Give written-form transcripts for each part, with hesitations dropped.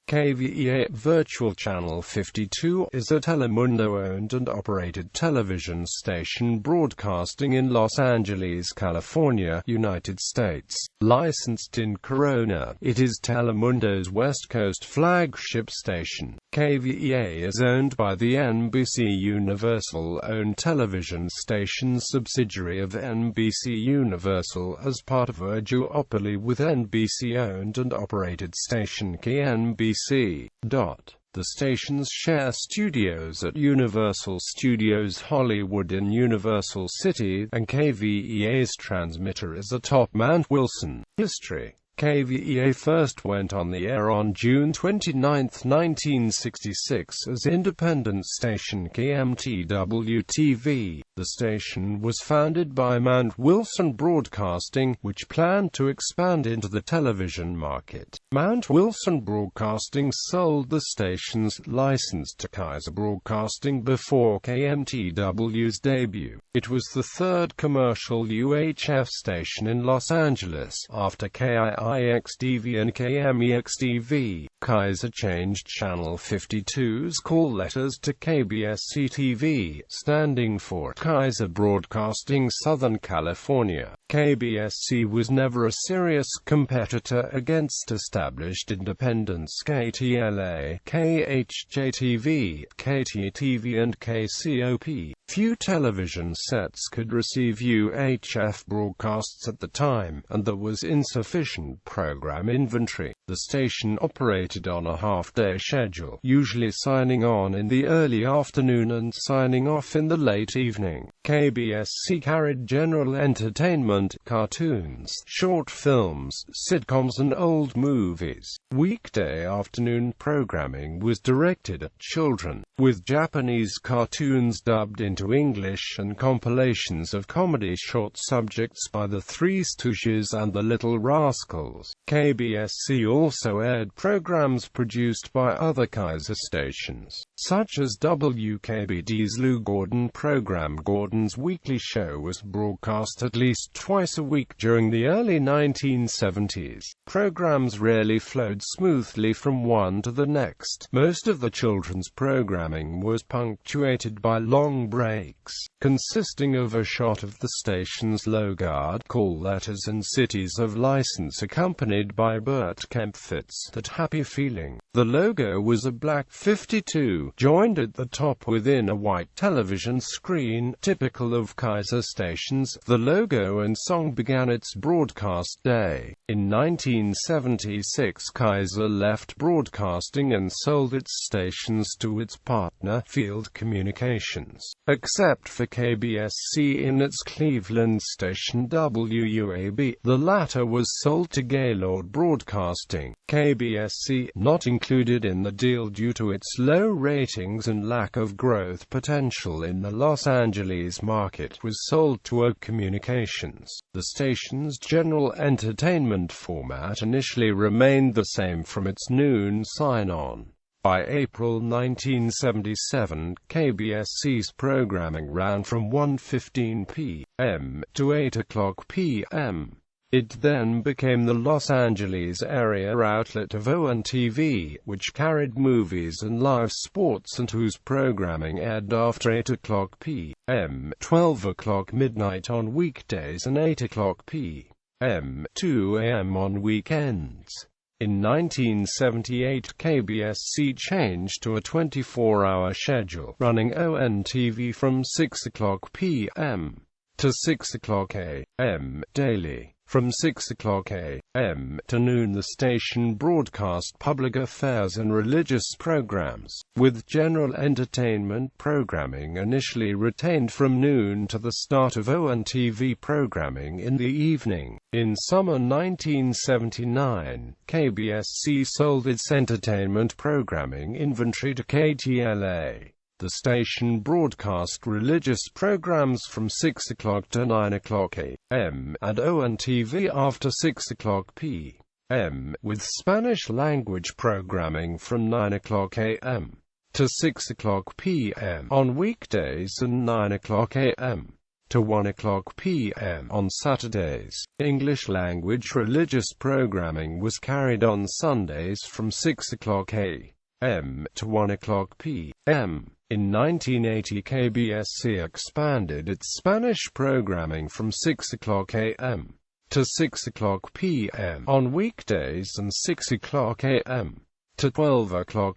Kvea Virtual Channel 52 is a Telemundo-owned and operated television station broadcasting in Los Angeles, California, United States. Licensed in Corona, it is Telemundo's West Coast flagship station. Kvea is owned by the NBC Universal-owned television station subsidiary of NBC Universal as part of a duopoly with NBC-owned and operated station KNBC. The stations share studios at Universal Studios Hollywood in Universal City, and KVEA's transmitter is atop Mount Wilson. History: Kvea first went on the air on June 29, 1966 as independent station KMTW-TV. The station was founded by Mount Wilson Broadcasting, which planned to expand into the television market. Mount Wilson Broadcasting sold the station's license to Coolcaesar Broadcasting before KMTW's debut. It was the third commercial UHF station in Los Angeles, after KIXTV and KMEXTV. Coolcaesar changed Channel 52's call letters to KBSC-TV, standing for Coolcaesar Broadcasting Southern California. KBSC was never a serious competitor against established independents KTLA, KHJTV, KTTV and KCOP. Few television sets could receive UHF broadcasts at the time, and there was insufficient program inventory. The station operated on a half-day schedule, usually signing on in the early afternoon and signing off in the late evening. KBSC carried general entertainment, cartoons, short films, sitcoms and old movies. Weekday afternoon programming was directed at children, with Japanese cartoons dubbed into English and compilations of comedy short subjects by the Three Stooges and the Little Rascals. KBSC also aired programs produced by other Coolcaesar stations, such as WKBD's Lou Gordon program. Gordon's weekly show was broadcast at least twice a week during the early 1970s. Programs rarely flowed smoothly from one to the next. Most of the children's programming was punctuated by long breaks, consisting of a shot of the station's logo, call letters and cities of license accompanied by Bert Kempfit's That Happy Feeling. The logo was a black 52, joined at the top within a white television screen, typical of Coolcaesar stations. The logo and song began its broadcast day. In 1976, Coolcaesar left broadcasting and sold its stations to its partner, Field Communications. Except for KBSC in its Cleveland station WUAB, the latter was sold to Gaylord Broadcasting. KBSC, not included in the deal due to its low ratings and lack of growth potential in the Los Angeles market, was sold to O Communications. The station's general entertainment format initially remained the same from its noon sign-on. By April 1977, KBSC's programming ran from 1:15 p.m. to 8 o'clock p.m. It then became the Los Angeles area outlet of ONTV, which carried movies and live sports and whose programming aired after 8 o'clock p.m., 12 o'clock midnight on weekdays and 8 o'clock p.m., 2 a.m. on weekends. In 1978, KBSC changed to a 24-hour schedule, running ONTV from 6 o'clock p.m. to 6 o'clock a.m. daily. From 6 o'clock a.m. to noon, the station broadcast public affairs and religious programs, with general entertainment programming initially retained from noon to the start of ONTV programming in the evening. In summer 1979, KBSC sold its entertainment programming inventory to KTLA. The station broadcast religious programs from 6 o'clock to 9 o'clock a.m. and ONTV after 6 o'clock p.m., with Spanish-language programming from 9 o'clock a.m. to 6 o'clock p.m. on weekdays and 9 o'clock a.m. to 1 p.m. on Saturdays. English-language religious programming was carried on Sundays from 6 a.m. to 1 p.m. In 1980, KBSC expanded its Spanish programming from 6 a.m. to 6 p.m. on weekdays and 6 a.m. to 12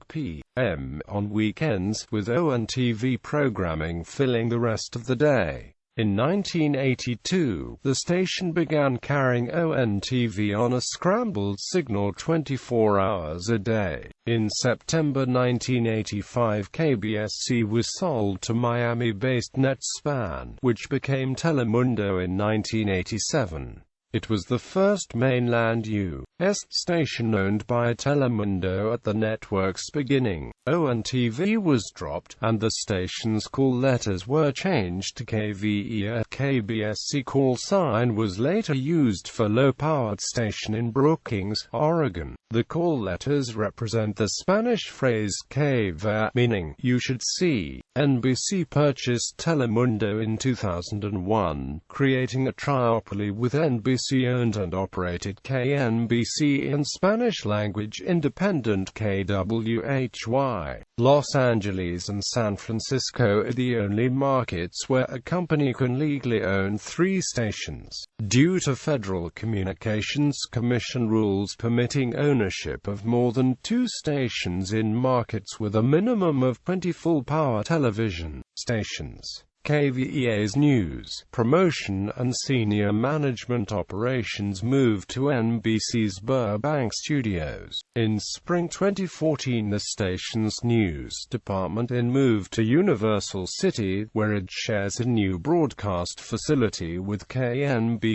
p.m. on weekends, with ONTV programming filling the rest of the day. In 1982, the station began carrying ONTV on a scrambled signal 24 hours a day. In September 1985, KBSC was sold to Miami-based NetSpan, which became Telemundo in 1987. It was the first mainland U.S. station owned by Telemundo at the network's beginning. ONTV was dropped, and the station's call letters were changed to KVE. KBSC call sign was later used for low-powered station in Brookings, Oregon. The call letters represent the Spanish phrase Kvea, meaning "you should see." NBC purchased Telemundo in 2001, creating a triopoly with NBC-owned and operated KNBC and Spanish-language independent KWHY. Los Angeles and San Francisco are the only markets where a company can legally own 3 stations, due to Federal Communications Commission rules permitting ownership of more than 2 stations in markets with a minimum of 20 full-power television stations. KVEA's news, promotion and senior management operations moved to NBC's Burbank studios. In spring 2014, the station's news department moved to Universal City, where it shares a new broadcast facility with KNBC-TV.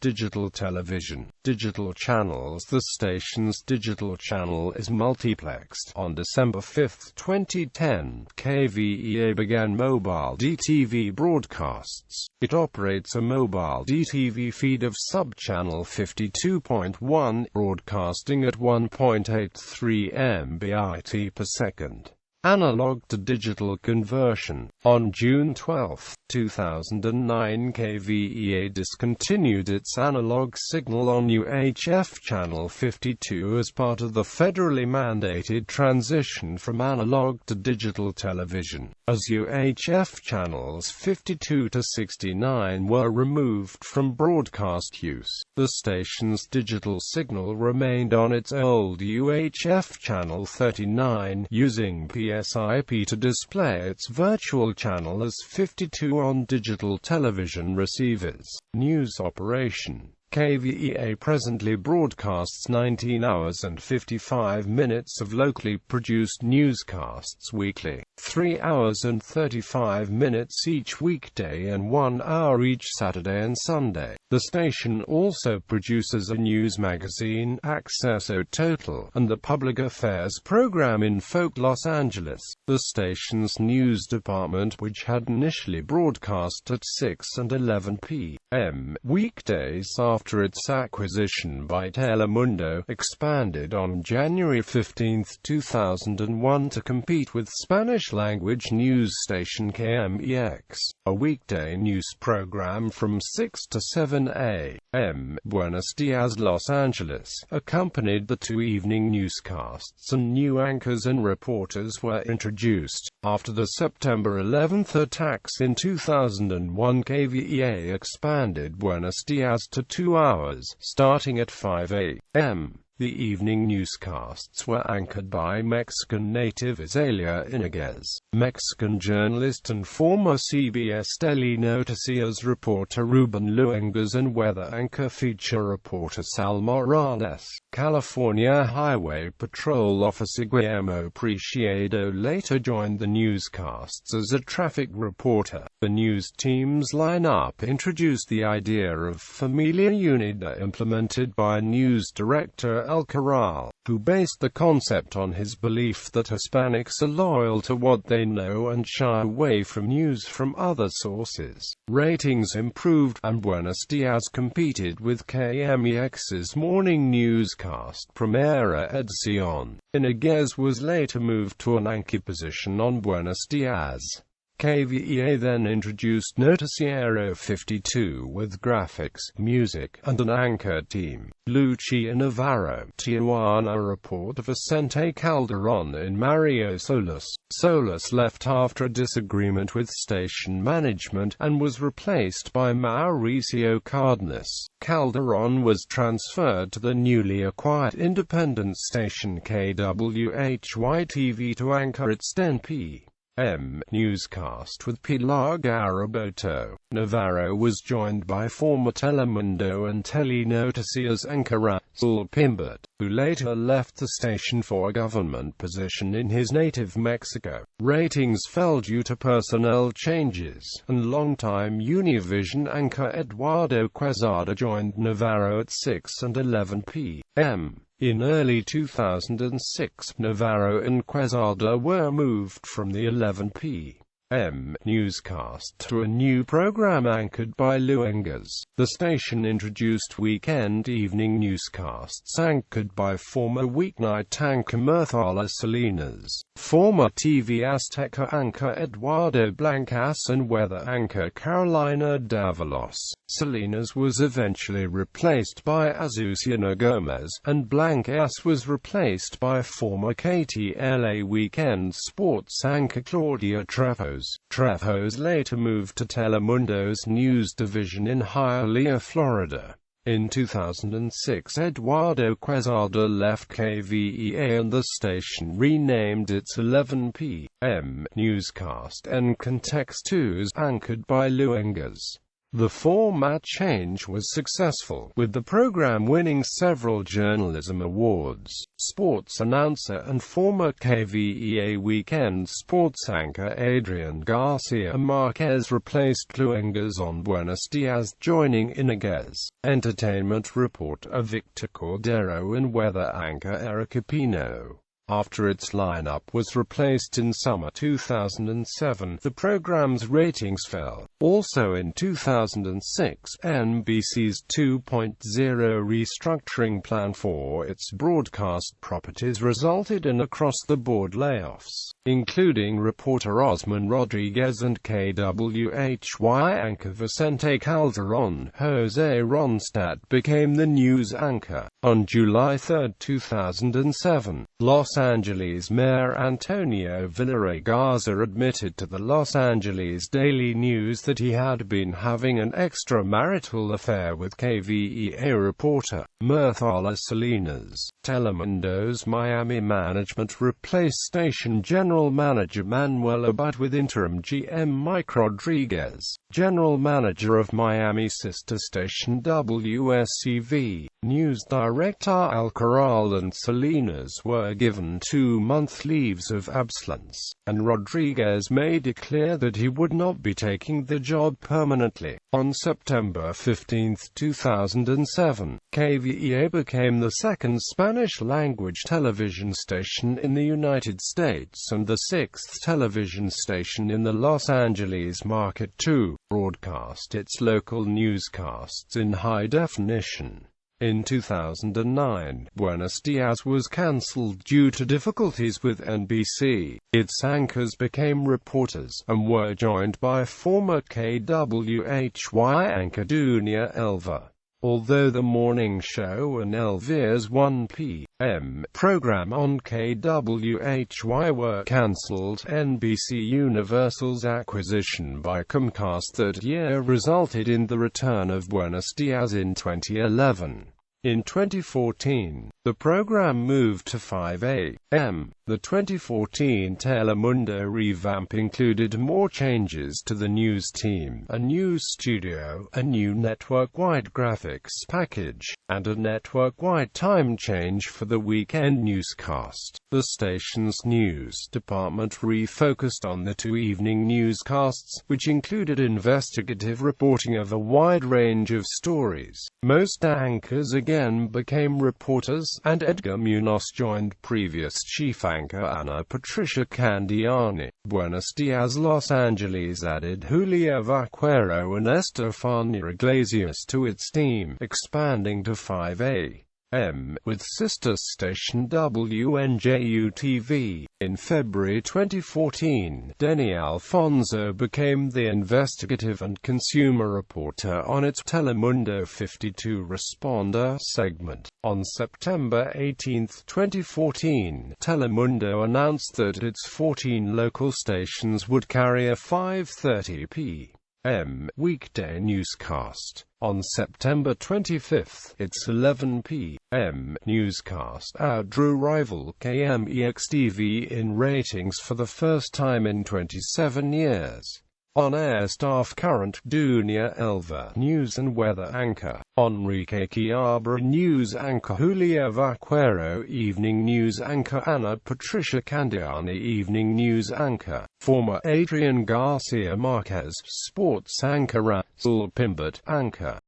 Digital television. Digital channels. The station's digital channel is multiplexed. On December 5, 2010, KVEA began mobile DTV broadcasts. It operates a mobile DTV feed of sub-channel 52.1, broadcasting at 1.83 Mbit per second. Analog to digital conversion. On June 12, 2009, KVEA discontinued its analog signal on UHF channel 52 as part of the federally mandated transition from analog to digital television, as UHF channels 52 to 69 were removed from broadcast use. The station's digital signal remained on its old UHF channel 39, using PSIP to display its virtual channel as 52 on digital television receivers. News operation. KVEA presently broadcasts 19 hours and 55 minutes of locally produced newscasts weekly, 3 hours and 35 minutes each weekday and 1 hour each Saturday and Sunday. The station also produces a news magazine, Accesso Total, and the public affairs program in Folk Los Angeles. The station's news department, which had initially broadcast at 6 and 11 p.m. weekdays after its acquisition by Telemundo, expanded on January 15, 2001 to compete with Spanish-language news station KMEX, a weekday news program from 6 to 7 a.m. Buenos Dias Los Angeles accompanied the 2 evening newscasts, and new anchors and reporters were introduced. After the September 11th attacks in 2001, KVEA expanded Buenos Dias to 2 hours, starting at 5 a.m. The evening newscasts were anchored by Mexican native Azalea Iniguez, Mexican journalist and former CBS Daily Noticias reporter Ruben Luengas, and weather anchor feature reporter Sal Morales. California Highway Patrol officer Guillermo Preciado later joined the newscasts as a traffic reporter. The news team's lineup introduced the idea of Familia Unida, implemented by news director El Corral, who based the concept on his belief that Hispanics are loyal to what they know and shy away from news from other sources. Ratings improved, and Buenos Dias competed with KMEX's morning newscast Primera Edición. Iniguez was later moved to an anchor position on Buenos Dias. Kvea then introduced Noticiero 52 with graphics, music, and an anchor team. Lucia Navarro, Tijuana report of Vicente Calderon in Mario Solis. Solis left after a disagreement with station management, and was replaced by Mauricio Cardenas. Calderon was transferred to the newly acquired independent station KWHY-TV to anchor its 10 p.m. newscast with Pilar Garaboto. Navarro was joined by former Telemundo and Telenoticias anchor Raul Pimbert, who later left the station for a government position in his native Mexico. Ratings fell due to personnel changes, and longtime Univision anchor Eduardo Quesada joined Navarro at 6 and 11 p.m. In early 2006, Navarro and Quesada were moved from the 11 p.m. newscast to a new program anchored by Luengas. The station introduced weekend evening newscasts anchored by former weeknight anchor Mirthala Salinas, former TV Azteca anchor Eduardo Blancas, and weather anchor Carolina Davalos. Salinas was eventually replaced by Azucena Gomez, and Blancas was replaced by former KTLA weekend sports anchor Claudia Trejos. Trejos later moved to Telemundo's news division in Hialeah, Florida. In 2006, Eduardo Quesada left KVEA and the station renamed its 11 p.m. newscast En Contextos, anchored by Luengas. The format change was successful, with the program winning several journalism awards. Sports announcer and former KVEA weekend sports anchor Adrian Garcia Marquez replaced Luengas on Buenos Dias, joining Iniguez. Entertainment reporter Victor Cordero and weather anchor Erica Pino. After its lineup was replaced in summer 2007, the program's ratings fell. Also in 2006, NBC's 2.0 restructuring plan for its broadcast properties resulted in across-the-board layoffs, including reporter Osman Rodriguez and KWHY anchor Vicente Calderon. Jose Ronstadt became the news anchor. On July 3, 2007, Los Angeles Mayor Antonio Villarreal Garza admitted to the Los Angeles Daily News that he had been having an extramarital affair with KVEA reporter Mirthala Salinas. Telemundo's Miami management replaced station general manager Manuel Abad with interim GM Mike Rodriguez, general manager of Miami sister station WSCV. News director Al Corral and Salinas were given 2-month leaves of absence, and Rodriguez made it clear that he would not be taking the job permanently. On September 15, 2007, KVEA became the second Spanish-language television station in the United States and the sixth television station in the Los Angeles market to broadcast its local newscasts in high definition. In 2009, Buenos Dias was cancelled due to difficulties with NBC. Its anchors became reporters, and were joined by former KWHY anchor Dunia Elva. Although the morning show and Elvira's 1 p.m. program on KWHY were cancelled, NBC Universal's acquisition by Comcast that year resulted in the return of Buenos Dias in 2011. In 2014, the program moved to 5 a.m. The 2014 Telemundo revamp included more changes to the news team, a new studio, a new network-wide graphics package, and a network-wide time change for the weekend newscast. The station's news department refocused on the 2 evening newscasts, which included investigative reporting of a wide range of stories. Most anchors again became reporters, and Edgar Munoz joined previous chief anchor Ana Patricia Candiani. Buenos Dias Los Angeles added Julia Vaquero and Estefania Iglesias to its team, expanding to 5 a.m. p.m. with sister station WNJU-TV. In February 2014, Denny Alfonso became the investigative and consumer reporter on its Telemundo 52 Responder segment. On September 18, 2014, Telemundo announced that its 14 local stations would carry a 5:30 p.m. weekday newscast. On September 25, its 11 p.m. newscast outdrew rival KMEX-TV in ratings for the first time in 27 years. On-air staff current Dunia Elva, news and weather anchor Enrique Chiabra, news anchor Julia Vaquero, evening news anchor Ana Patricia Candiani, evening news anchor former Adrian Garcia Marquez, sports anchor Rasul Pimbert, anchor